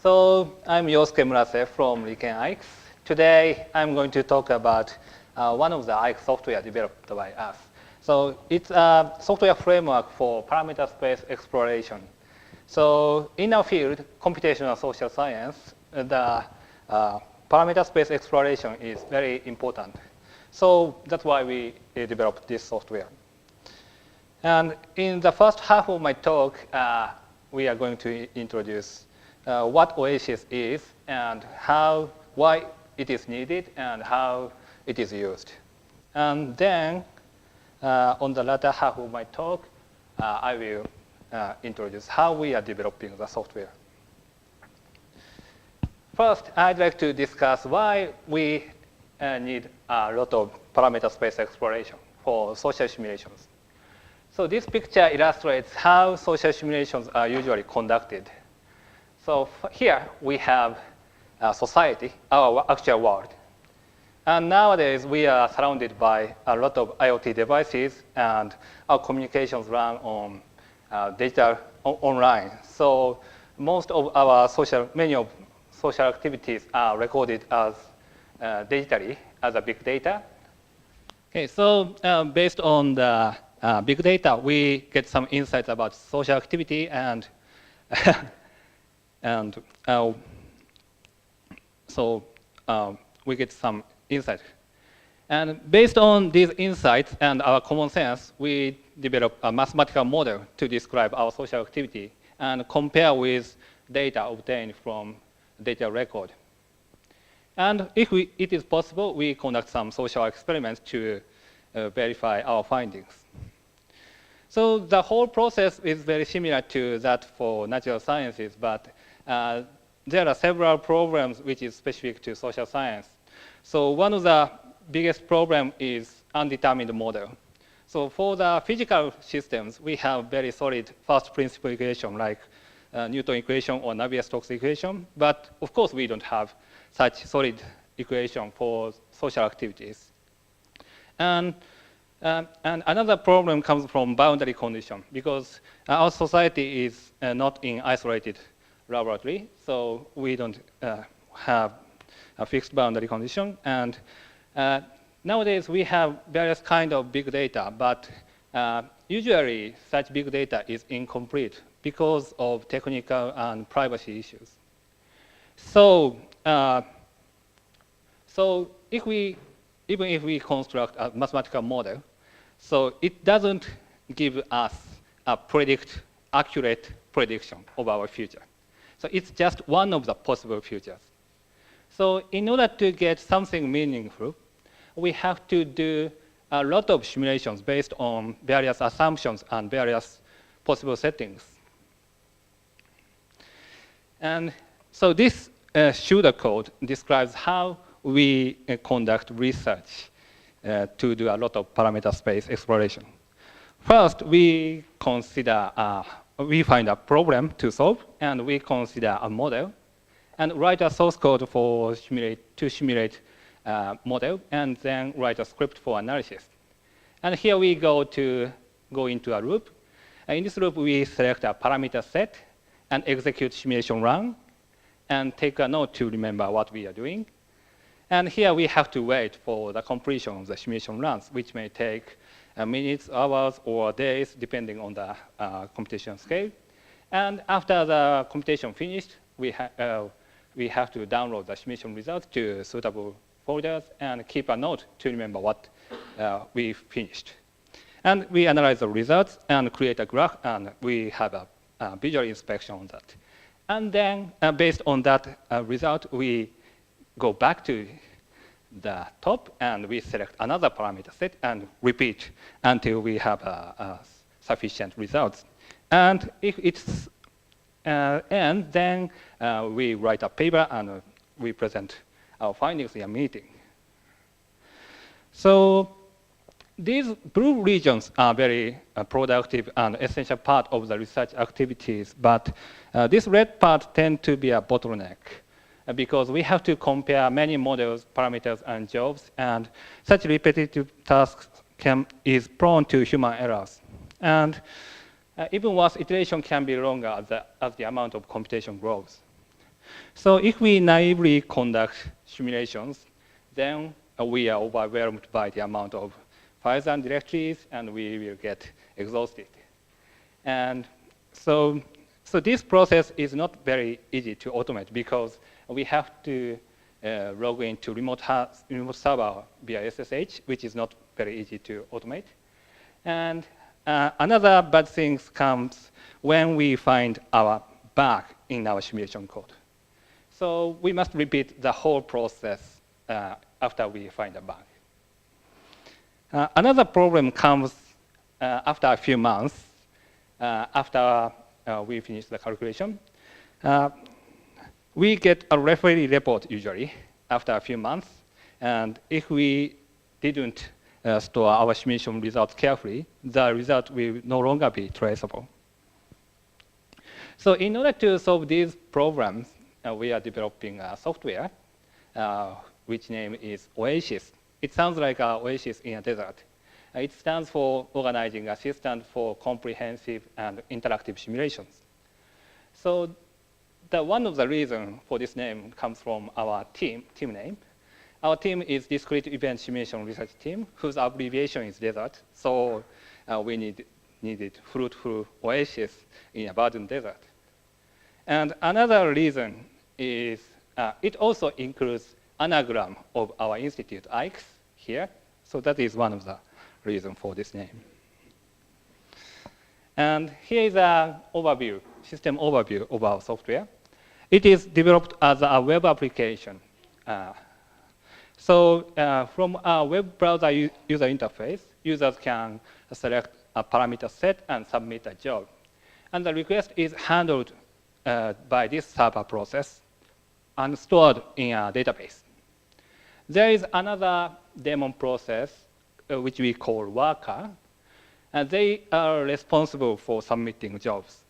So I'm Yohsuke Murase from RIKEN AICS. Today I'm going to talk about one of the AICS software developed by us. So it's a software framework for parameter space exploration. So in our field, computational social science, the parameter space exploration is very important. So that's why we developed this software. And in the first half of my talk, we are going to introduce what OACIS is and why it is needed and how it is used. And then on the latter half of my talk, I will introduce how we are developing the software. First, I'd like to discuss why we need a lot of parameter space exploration for social simulations. So this picture illustrates how social simulations are usually conducted. So here we have society, our actual world. And nowadays we are surrounded by a lot of IoT devices, and our communications run on digital online. So most of many of social activities are recorded as digitally as a big data. Okay, so based on the big data, we get some insights about social activity and we get some insight. And based on these insights and our common sense, we develop a mathematical model to describe our social activity and compare with data obtained from data record. And if it is possible, we conduct some social experiments to verify our findings. So the whole process is very similar to that for natural sciences, but there are several problems which is specific to social science. So one of the biggest problem is undetermined model. So for the physical systems, we have very solid first principle equation like Newton equation or Navier-Stokes equation. But of course, we don't have such solid equation for social activities. And another problem comes from boundary condition, because our society is not in isolated laboratory, so we don't have a fixed boundary condition. And nowadays we have various kind of big data, but usually such big data is incomplete because of technical and privacy issues. So, even if we construct a mathematical model, so it doesn't give us a accurate prediction of our future. So it's just one of the possible futures. So in order to get something meaningful, we have to do a lot of simulations based on various assumptions and various possible settings. And so this pseudocode describes how we conduct research to do a lot of parameter space exploration. First, we find a problem to solve, and we consider a model, and write a source code to simulate model, and then write a script for analysis. And here we go into a loop. In this loop, we select a parameter set and execute simulation run, and take a note to remember what we are doing. And here we have to wait for the completion of the simulation runs, which may take minutes, hours, or days, depending on the computation scale. And after the computation finished, we have to download the simulation results to suitable folders and keep a note to remember what we finished. And we analyze the results and create a graph, and we have a visual inspection on that. And then, based on that result, we go back to the top, and we select another parameter set and repeat until we have sufficient results. And if it's and then we write a paper and we present our findings in a meeting. So these blue regions are very productive and essential part of the research activities, but this red part tends to be a bottleneck, because we have to compare many models, parameters, and jobs, and such repetitive tasks is prone to human errors. And even worse, iteration can be longer as the amount of computation grows. So if we naively conduct simulations, then we are overwhelmed by the amount of files and directories, and we will get exhausted. And so this process is not very easy to automate because we have to log into remote server via SSH, which is not very easy to automate. And another bad thing comes when we find our bug in our simulation code. So we must repeat the whole process after we find a bug. Another problem comes after a few months, after we finish the calculation. We get a referee report usually after a few months. And if we didn't store our simulation results carefully, the result will no longer be traceable. So in order to solve these problems, we are developing a software, which name is OACIS. It sounds like an oasis in a desert. It stands for Organizing Assistant for Comprehensive and Interactive Simulations. So one of the reasons for this name comes from our team name. Our team is Discrete Event Simulation Research Team, whose abbreviation is DESERT. So we needed fruitful oasis in a burdened desert. And another reason is it also includes anagram of our institute, AICS, here. So that is one of the reasons for this name. And here is an overview, system overview of our software. It is developed as a web application. From our web browser user interface, users can select a parameter set and submit a job. And the request is handled by this server process and stored in a database. There is another daemon process, which we call worker, and they are responsible for submitting jobs.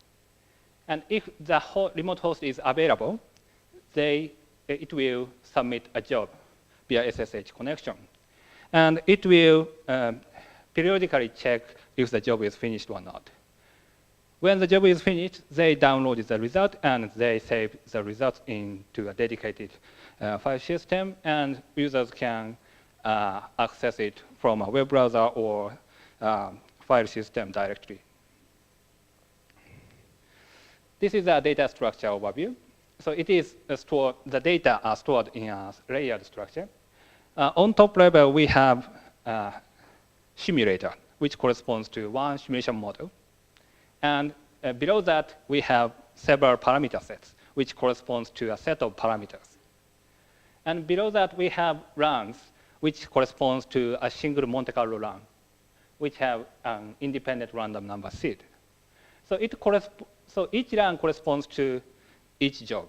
And if the remote host is available, it will submit a job via SSH connection. And it will periodically check if the job is finished or not. When the job is finished, they download the result, and they save the results into a dedicated file system, and users can access it from a web browser or file system directly. This is a data structure overview. So it is stored, the data are stored in a layered structure. On top level, we have a simulator, which corresponds to one simulation model. And below that, we have several parameter sets, which corresponds to a set of parameters. And below that, we have runs, which corresponds to a single Monte Carlo run, which have an independent random number seed. So each run corresponds to each job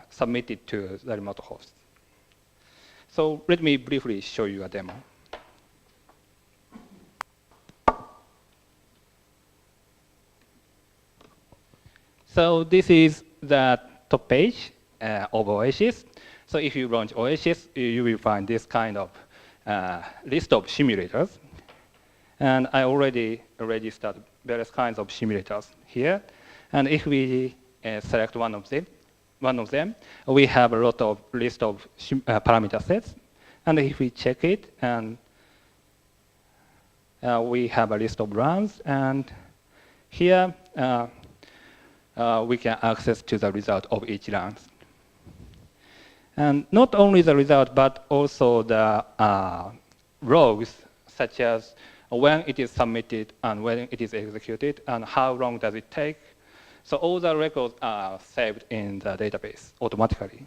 submitted to the remote host. So let me briefly show you a demo. So this is the top page of OACIS. So if you launch OACIS, you will find this kind of list of simulators. And I already registered various kinds of simulators here. And if we select one of them, we have a lot of list of parameter sets. And if we check it, and we have a list of runs. And here, we can access to the result of each run. And not only the result, but also the rows, such as when it is submitted and when it is executed, and how long does it take. So all the records are saved in the database automatically.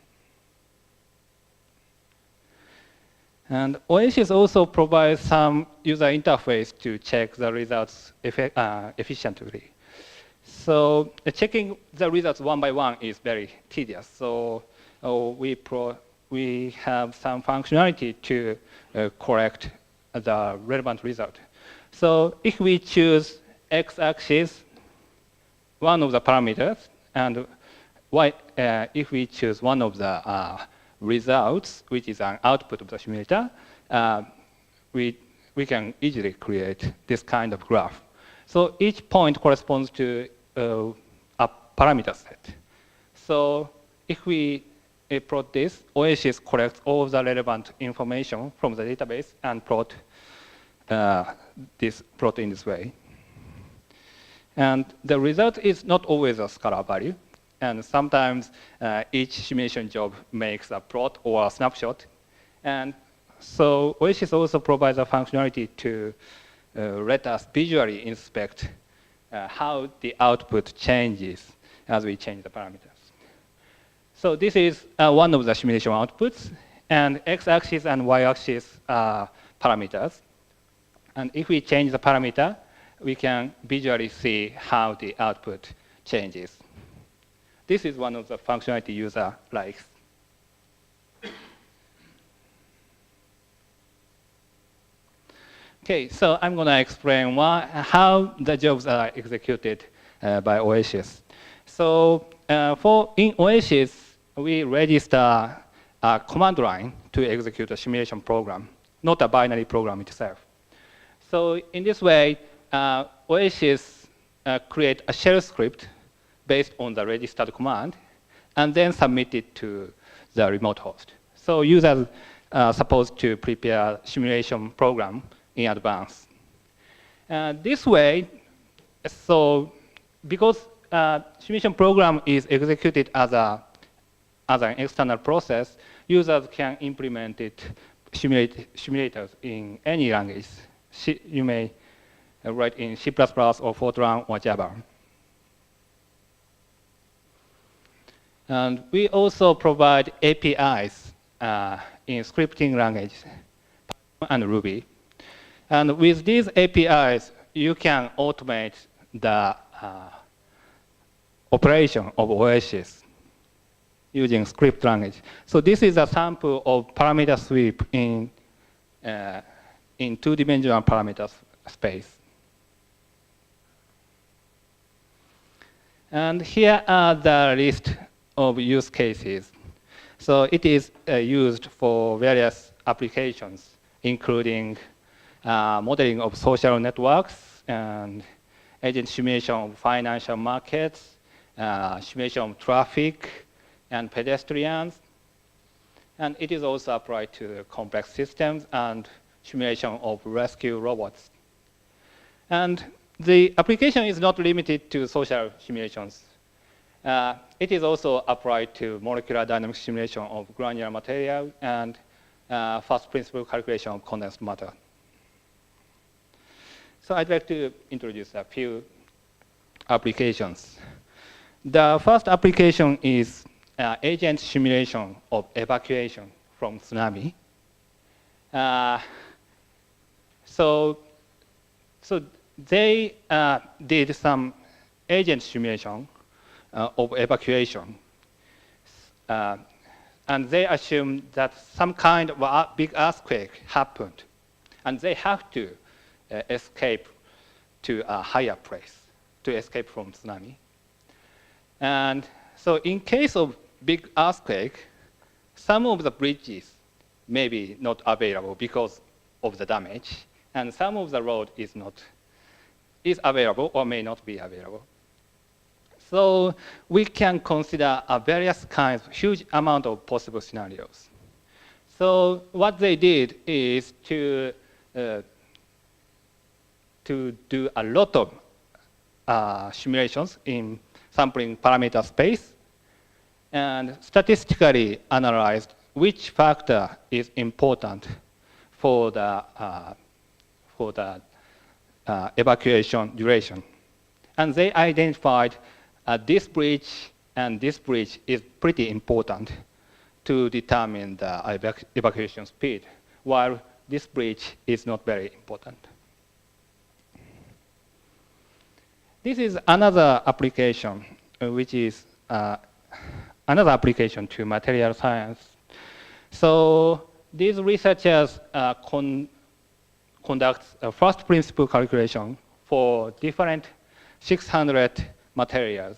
And OACIS also provides some user interface to check the results efficiently. So checking the results one by one is very tedious. So we have some functionality to correct the relevant result. So if we choose x-axis, one of the parameters, and if we choose one of the results, which is an output of the simulator, we can easily create this kind of graph. So each point corresponds to a parameter set. So if we plot this, OACIS collects all the relevant information from the database and plot in this way. And the result is not always a scalar value. And sometimes each simulation job makes a plot or a snapshot. And so OACIS also provides a functionality to let us visually inspect how the output changes as we change the parameters. So this is one of the simulation outputs. And x-axis and y-axis are parameters. And if we change the parameter, we can visually see how the output changes. This is one of the functionality user likes. Okay, so I'm going to explain how the jobs are executed by OACIS. So in OACIS, we register a command line to execute a simulation program, not a binary program itself. So in this way, OACIS create a shell script based on the registered command, and then submit it to the remote host. So users are supposed to prepare simulation program in advance. This way, so because simulation program is executed as an external process, users can implement it, simulators in any language. You may write in C++ or Fortran or Java. And we also provide APIs in scripting language and Ruby. And with these APIs, you can automate the operation of OACIS using script language. So this is a sample of parameter sweep in two-dimensional parameter space. And here are the list of use cases. So it is used for various applications, including modeling of social networks and agent simulation of financial markets, simulation of traffic and pedestrians. And it is also applied to complex systems and simulation of rescue robots. And the application is not limited to social simulations. It is also applied to molecular dynamic simulation of granular material and first principle calculation of condensed matter. So I'd like to introduce a few applications. The first application is agent simulation of evacuation from tsunami. So they did some agent simulation of evacuation. And they assumed that some kind of a big earthquake happened. And they have to escape to a higher place to escape from tsunami. And so in case of big earthquake, some of the bridges may be not available because of the damage, and some of the road is available or may not be available. So we can consider various kinds, huge amount of possible scenarios. So what they did is to do a lot of simulations in sampling parameter space and statistically analyzed which factor is important for the evacuation duration. And they identified this bridge and this bridge is pretty important to determine the evacuation speed, while this bridge is not very important. This is another application, which is another application to material science. So these researchers conduct a first principle calculation for different 600 materials.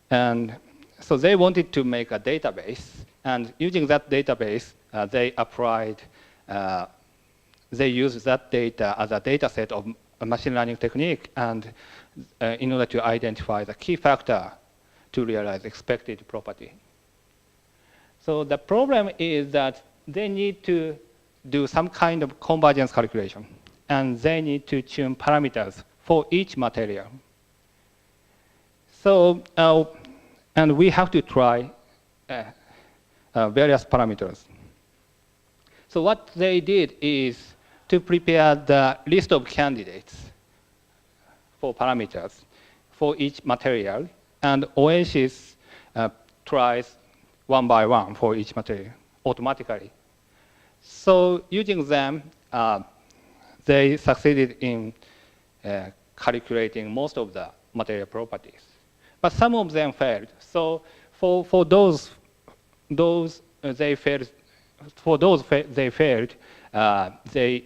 And so they wanted to make a database. And using that database, they used that data as a data set of a machine learning technique and in order to identify the key factor to realize expected property. So the problem is that they need to do some kind of convergence calculation, and they need to tune parameters for each material. So, and we have to try various parameters. So what they did is to prepare the list of candidates for parameters for each material, and OACIS tries one by one for each material automatically. So using them, they succeeded in calculating most of the material properties. But some of them failed. So for those they failed, they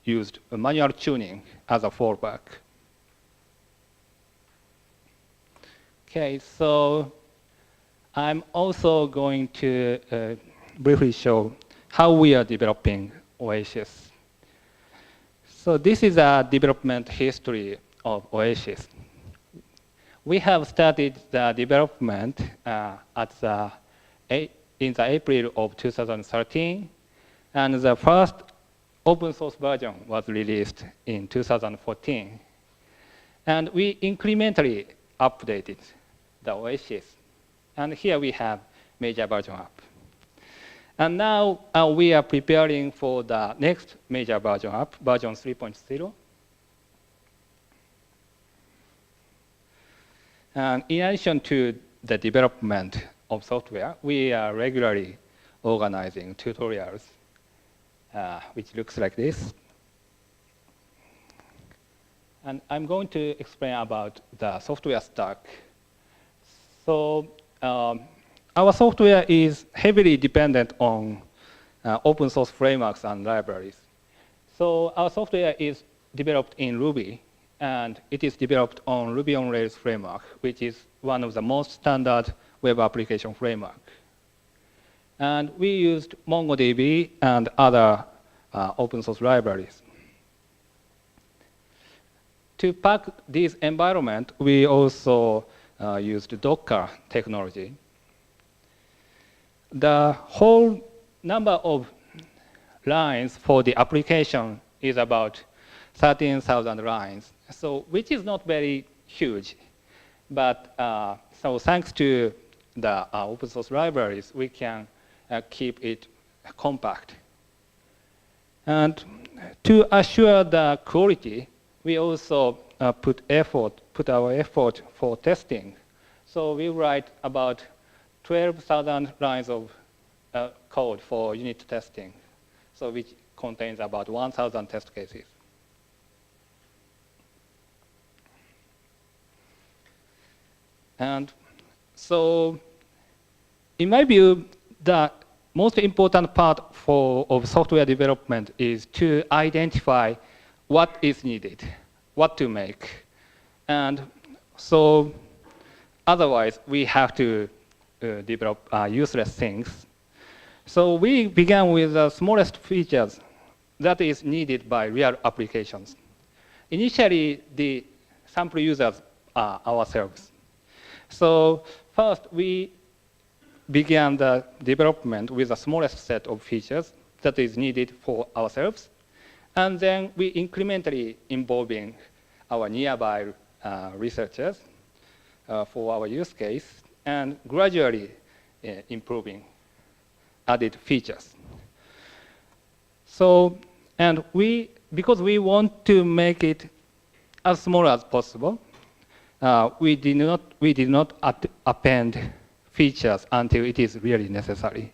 used manual tuning as a fallback. Okay, so I'm also going to briefly show how we are developing OACIS. So this is a development history of OACIS. We have started the development in the April of 2013, and the first open source version was released in 2014. And we incrementally updated the OACIS. And here we have major version up. And now we are preparing for the next major version up, version 3.0. And in addition to the development of software, we are regularly organizing tutorials, which looks like this. And I'm going to explain about the software stack. So our software is heavily dependent on open source frameworks and libraries. So our software is developed in Ruby, and it is developed on Ruby on Rails framework, which is one of the most standard web application framework. And we used MongoDB and other open source libraries. To pack this environment, we also used Docker technology. The whole number of lines for the application is about 13,000 lines, so which is not very huge. But so thanks to the open source libraries, we can keep it compact. And to assure the quality, we also put our effort for testing. So we write about 12,000 lines of code for unit testing, so which contains about 1,000 test cases. And so, in my view, the most important part of software development is to identify what is needed, what to make. And so, otherwise, we have to develop useless things. So we began with the smallest features that is needed by real applications. Initially, the sample users are ourselves. So first, we began the development with the smallest set of features that is needed for ourselves. And then we incrementally involving our nearby researchers for our use case, and gradually improving added features. So, and because we want to make it as small as possible, we did not append features until it is really necessary.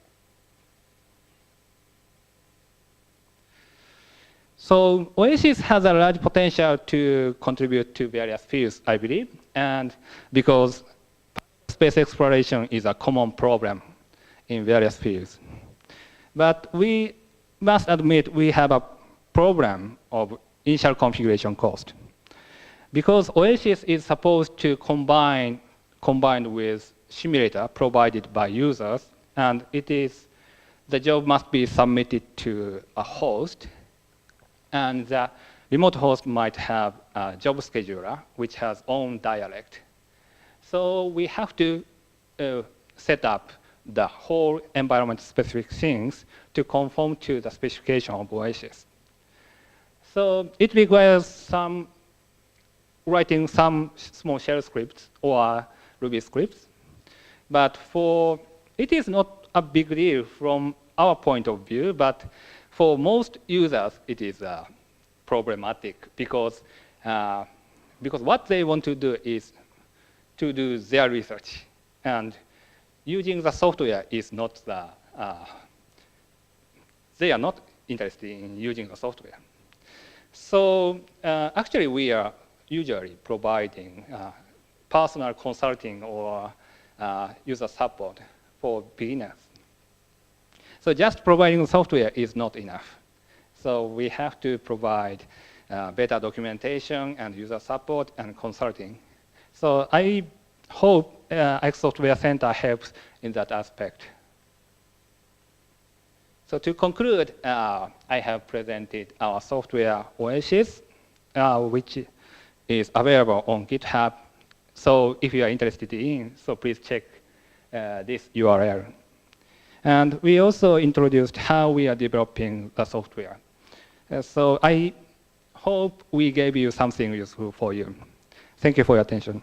So OACIS has a large potential to contribute to various fields, I believe, and because space exploration is a common problem in various fields. But we must admit we have a problem of initial configuration cost. Because OACIS is supposed to combined with simulator provided by users, and the job must be submitted to a host, and the remote host might have a job scheduler which has own dialect. So we have to set up the whole environment-specific things to conform to the specification of OACIS. So it requires writing some small shell scripts or Ruby scripts. But it is not a big deal from our point of view, but for most users, it is problematic because what they want to do is to do their research. And using the software is not they are not interested in using the software. So actually, we are usually providing personal consulting or user support for beginners. So just providing software is not enough. So we have to provide better documentation and user support and consulting. So I hope AICS Software Center helps in that aspect. So to conclude, I have presented our software OACIS, which is available on GitHub. So if you are interested in, so please check this URL. And we also introduced how we are developing the software. So I hope we gave you something useful for you. Thank you for your attention.